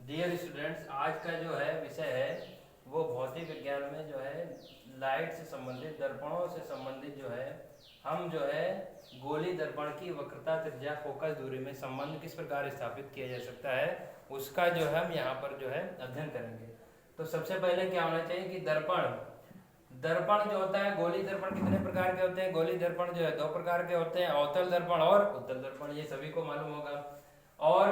Dear students, आज का जो है विषय है वो भौतिक विज्ञान में जो है लाइट से संबंधित, दर्पणों से संबंधित जो है हम जो है गोली दर्पण की वक्रता, त्रिज्या, फोकस दूरी में संबंध किस प्रकार स्थापित किया जा सकता है उसका जो है हम यहाँ पर जो है अध्ययन करेंगे। तो सबसे पहले क्या होना चाहिए कि दर्पण दर्पण जो होता है, गोली दर्पण कितने प्रकार के होते हैं? गोली दर्पण जो है दो प्रकार के होते हैं, अवतल दर्पण और उत्तल दर्पण, ये सभी को मालूम होगा। और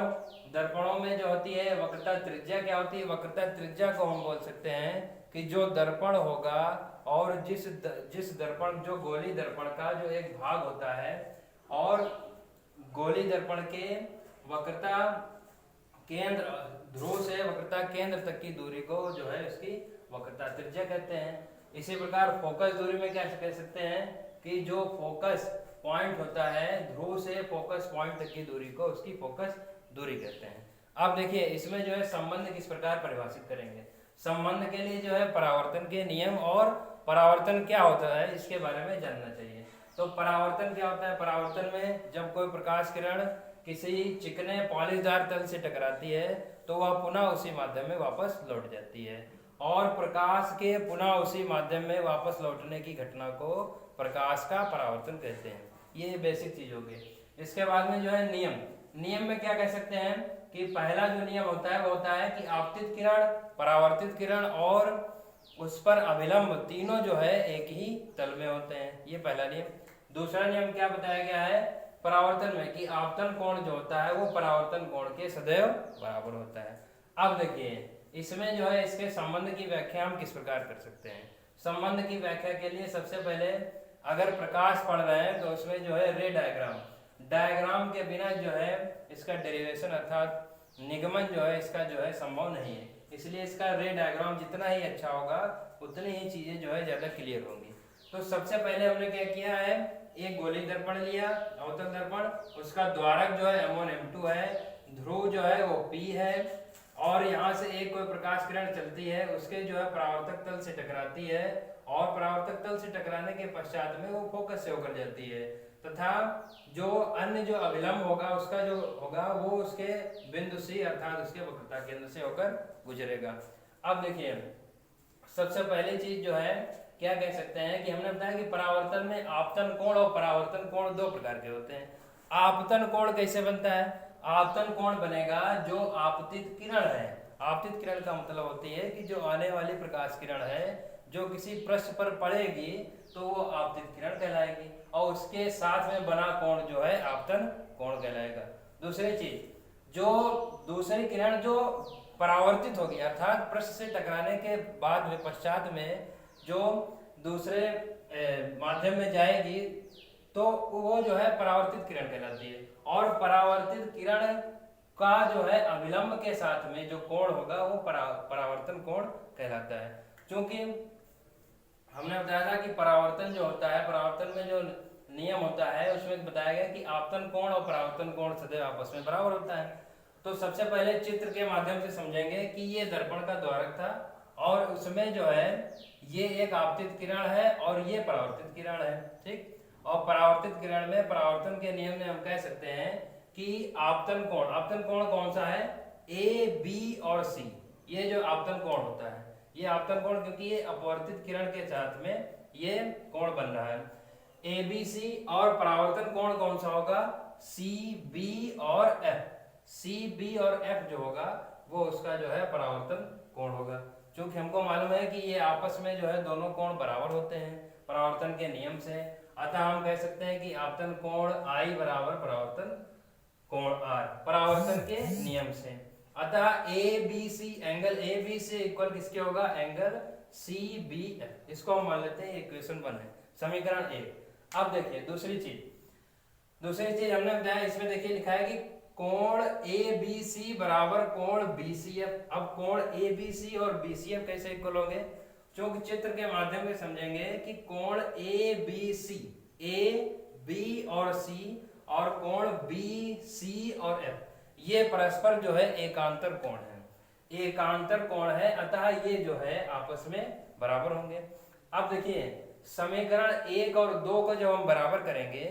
दर्पणों में जो होती है वक्रता त्रिज्या क्या होती है? वक्रता त्रिज्या को हम बोल सकते हैं कि जो दर्पण होगा और जिस दर्पण, जो गोली दर्पण का जो एक भाग होता है और गोली दर्पण के वक्रता केंद्र, ध्रुव से वक्रता केंद्र तक की दूरी को जो है उसकी वक्रता त्रिज्या कहते हैं। इसी प्रकार फोकस दूरी में क्या कह सकते हैं कि जो फोकस पॉइंट होता है, ध्रुव से फोकस पॉइंट तक की दूरी को उसकी फोकस दूरी कहते हैं। अब देखिए इसमें जो है संबंध किस प्रकार परिभाषित करेंगे। संबंध के लिए जो है परावर्तन के नियम और परावर्तन क्या होता है इसके बारे में जानना चाहिए। तो परावर्तन क्या होता है? परावर्तन में जब कोई प्रकाश किरण किसी चिकने पॉलिशदार तल से टकराती है तो वह पुनः उसी माध्यम में वापस लौट जाती है, और प्रकाश के पुनः उसी माध्यम में वापस लौटने की घटना को प्रकाश का परावर्तन कहते हैं। ये बेसिक चीज होगी। इसके बाद में जो है नियम में क्या कह सकते हैं कि पहला जो नियम होता है वो होता है कि आपतित किरण, परावर्तित किरण और उस पर अभिलंब तीनों जो है एक ही तल में होते हैं, ये पहला नियम। दूसरा नियम क्या बताया गया है परावर्तन में कि आपतन कोण जो होता है वो परावर्तन कोण के सदैव बराबर होता है। अब देखिए इसमें जो है इसके संबंध की व्याख्या हम किस प्रकार कर सकते हैं। संबंध की व्याख्या के लिए सबसे पहले अगर प्रकाश पड़ रहे हैं तो उसमें जो है रे डायग्राम के बिना जो है इसका डेरिवेशन अर्थात निगमन जो है इसका जो है संभव नहीं है। इसलिए इसका रे डायग्राम जितना ही अच्छा होगा उतनी ही चीजें जो है ज्यादा क्लियर होंगी। तो सबसे पहले हमने क्या किया है, एक गोली दर्पण लिया, अवतल दर्पण, उसका द्वारक जो है M1 M2 है, ध्रुव जो है वो P है, और यहाँ से एक कोई प्रकाश किरण चलती है उसके जो है परावर्तक तल से टकराती है, और परावर्तक तल से टकराने के पश्चात में वो फोकस से होकर जाती है, तथा जो अन्य जो अभिलंब होगा उसका जो होगा वो उसके बिंदु C अर्थात उसके वक्रता केंद्र से होकर गुजरेगा। अब देखिए सबसे पहली चीज जो है क्या कह सकते हैं कि हमने बताया कि परावर्तन में आपतन कोण और परावर्तन कोण दो प्रकार के होते हैं। आपतन कोण कैसे बनता है? आपतन कोण बनेगा जो आपतित किरण है। आपतित किरण का मतलब होती है कि जो आने वाली प्रकाश किरण है जो किसी पृष्ठ पर पड़ेगी तो वो आपतित किरण कहलाएगी, और उसके साथ में बना कोण जो है आपतन कोण कहलाएगा। दूसरी चीज, जो दूसरी किरण जो परावर्तित होगी अर्थात पृष्ठ से टकराने के बाद में पश्चात में जो दूसरे माध्यम में जाएगी तो वो जो है परावर्तित किरण कहलाती है, और परावर्तित किरण का जो है अभिलंब के साथ में जो कोण होगा वो परावर्तन कोण कहलाता है। क्योंकि हमने बताया था कि परावर्तन जो होता है, परावर्तन में जो नियम होता है उसमें बताया गया कि आपतन कोण और परावर्तन कोण सदैव आपस में बराबर होता है। तो सबसे पहले चित्र के माध्यम से समझेंगे कि ये दर्पण का द्वारक था और उसमें जो है ये एक आपतित किरण है और ये परावर्तित किरण है, ठीक। और परावर्तित किरण में परावर्तन के नियम में हम कह सकते हैं कि आपतन कोण कौन सा है? ए, बी और सी, ये जो आपतन कोण होता है ये आपतन कोण, क्योंकि ये अपवर्तित किरण के साथ में ये कोण बन रहा है ए बी सी। और परावर्तन कोण कौन सा होगा? सी बी और एफ। सी बी और एफ जो होगा वो उसका जो है परावर्तन कोण होगा। क्योंकि हमको मालूम है कि ये आपस में जो है दोनों कोण बराबर होते हैं परावर्तन के नियम से, अतः हम कह सकते हैं कि आपतन कोण I बराबर परावर्तन कोण R परावर्तन के नियम से। अतः ABC एंगल ABC इक्वल किसके होगा? Angle CBF। इसको हम मान लेते हैं इक्वेशन 1 है, समीकरण 1। अब देखिए दूसरी चीज हमने बताया, इसमें देखिए लिखा है कि कोण ABC बराबर कोण BCF। अब कोण ABC और BCF कैसे इक्वल होंगे? क्योंकि चित्र के माध्यम से समझेंगे कि कोण ABC, A, B और C और कोण B, C और F ये परस्पर जो है एकांतर कोण है, अतः ये जो है आपस में बराबर होंगे। अब देखिए समीकरण 1 और 2 को जब हम बराबर करेंगे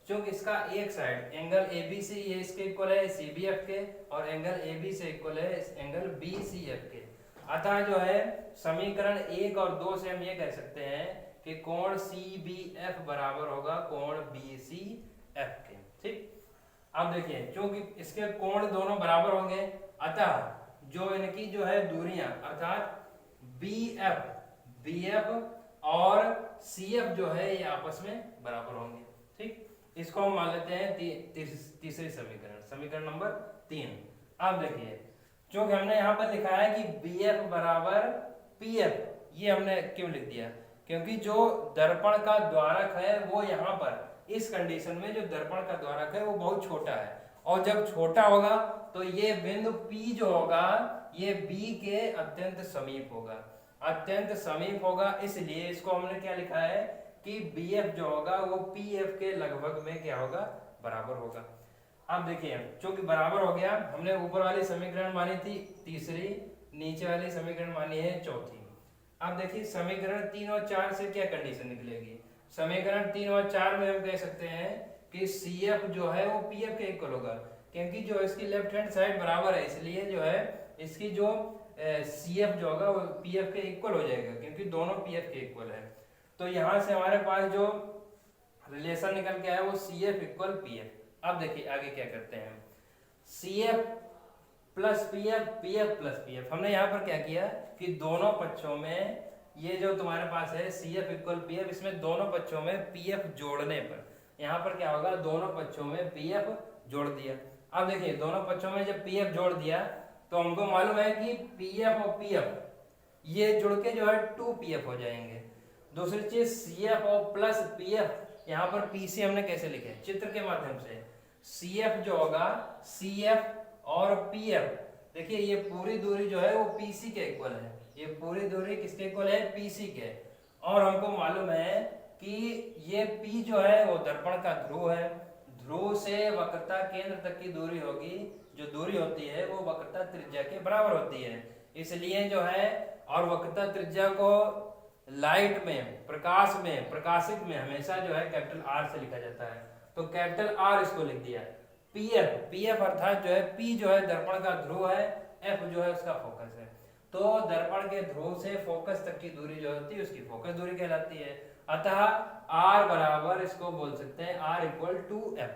चूंकि इसका एक साइड एंगल ABC ये इसके इक्वल है CBF के, और एंगल AB से इक्वल है एंगल BCF के। अतः जो है समीकरण 1 और 2 से हम ये कह सकते हैं कि कोण CBF बराबर होगा कोण BCF के। ठीक, अब देखिए क्योंकि इसके कोण दोनों बराबर होंगे, अतः जो इनकी जो है दूरियां अर्थात BF और CF जो है ये आपस में बराबर होंगे। ठीक, इसको हम मान लेते हैं तीसरी समीकरण, समीकरण नंबर 3। अब देखिए जो हमने यहाँ पर लिखा है कि BF बराबर PF, ये हमने क्यों लिख दिया? क्योंकि जो दर्पण का द्वारक है वो यहाँ पर इस कंडीशन में जो दर्पण का द्वारक है वो बहुत छोटा है, और जब छोटा होगा तो ये बिंदु P जो होगा ये B के अत्यंत समीप होगा, अत्यंत समीप होगा। इसलिए इसको हमने क्या लिखा है कि BF जो होगा वो PF के लगभग में क्या होगा, बराबर होगा। अब देखिए चूंकि बराबर हो गया, हमने ऊपर वाली समीकरण मानी थी तीसरी, नीचे वाली समीकरण मानी है चौथी। अब देखिए समीकरण 3 और 4 से क्या कंडीशन निकलेगी? समीकरण 3 और 4 में हम कह सकते हैं कि CF जो है वो PF के इक्वल होगा, क्योंकि जो इसकी लेफ्ट हैंड साइड बराबर है, इसलिए जो है इसकी जो CF जो होगा वो PF के इक्वल हो जाएगा, क्योंकि दोनों PF के इक्वल है। तो यहाँ से हमारे पास जो रिलेशन निकल के आया वो CF इक्वल PF। अब देखिए आगे क्या करते हैं, CF plus PF, PF plus PF। हमने यहाँ पर क्या किया कि दोनों पक्षों में ये जो तुम्हारे पास है CF इक्वल PF, इसमें दोनों पक्षों में PF जोड़ने पर यहाँ पर क्या होगा, दोनों पक्षों में PF जोड़ दिया। अब देखिए दोनों पक्षों में जब PF जोड़ दिया तो हमको मालूम है कि PF और PF ये जुड़ के जो है 2PF हो जाएंगे। दूसरी चीज CF और प्लस PF, यहाँ पर PC हमने कैसे लिखे, चित्र के माध्यम से। CF जो होगा CF और PF, देखिए ये पूरी दूरी जो है वो PC के इक्वल है, ये पूरी दूरी किसके इक्वल है, PC के। और हमको मालूम है कि ये P जो है वो दर्पण का ध्रुव है, ध्रुव से वक्रता केंद्र तक की दूरी होगी, जो दूरी होती है वो वक्रता त्रिज्या के बराबर होती है। इसलिए जो है, और वक्रता त्रिज्या को लाइट में, प्रकाश में, प्रकाशित में हमेशा जो है कैपिटल R से लिखा जाता है, तो कैपिटल R इसको लिख दिया। PF अर्थात जो है P जो है दर्पण का ध्रुव है, F जो है उसका फोकस है। तो दर्पण के ध्रुव से फोकस तक की दूरी जो होती है उसकी फोकस दूरी कहलाती है। अतः R बराबर इसको बोल सकते हैं R इक्वल टू F,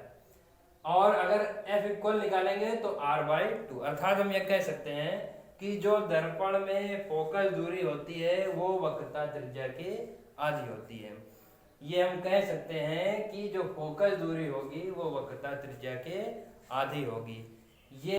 और अगर F इक्वल निकालेंगे तो R/2। अर्थात हम यह कह सकते हैं कि जो दर्पण में फोकस दूरी होती है वो वक्रता त्रिज्या के आधी होती है। ये हम कह सकते हैं कि जो फोकस दूरी होगी वो वक्रता त्रिज्या के आधी होगी। ये